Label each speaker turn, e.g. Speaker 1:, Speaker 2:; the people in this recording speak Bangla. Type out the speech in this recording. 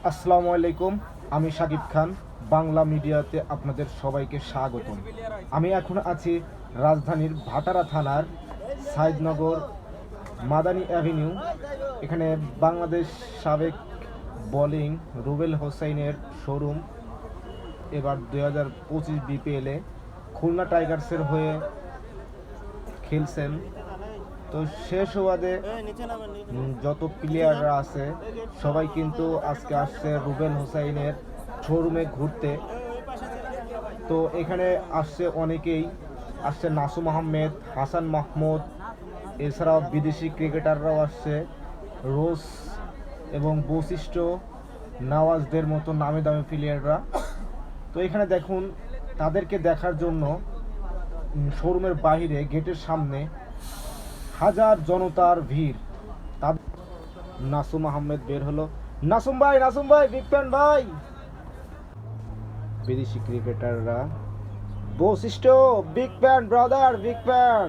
Speaker 1: আসসালামু আলাইকুম। আমি শাকিব খান, বাংলা মিডিয়াতে আপনাদের সবাইকে স্বাগতম। আমি এখন আছি রাজধানীর ভাটারা থানার সাইদনগর মাদানী অ্যাভিনিউ। এখানে বাংলাদেশ সাবেক বোলিং রুবেল হোসাইনের শোরুম। এবার 2025 বিপিএলে খুলনা টাইগার্সের হয়ে খেলছেন। তো শেষ ওভারে যত প্লেয়াররা আছে সবাই কিন্তু আজকে আসছে রুবেল হোসাইনের শোরুমে ঘুরতে। তো এখানে আসছে অনেকেই, আসছে নাসুম আহমেদ, হাসান মাহমুদ, এছাড়াও বিদেশি ক্রিকেটাররাও আসছে, রোজ এবং বৈশিষ্ট্য, নওয়াজদের মতো নামি দামি প্লেয়াররা। তো এখানে দেখুন, তাদেরকে দেখার জন্য শোরুমের বাইরে গেটের সামনে হাজার জনতার ভিড়। তাদের নাসুম আহমেদ বের হলো। নাসুম ভাই, বিগ ফ্যান ভাই। বিদেশি ক্রিকেটাররা, বৈশিষ্ট্য, big fan brother, big fan.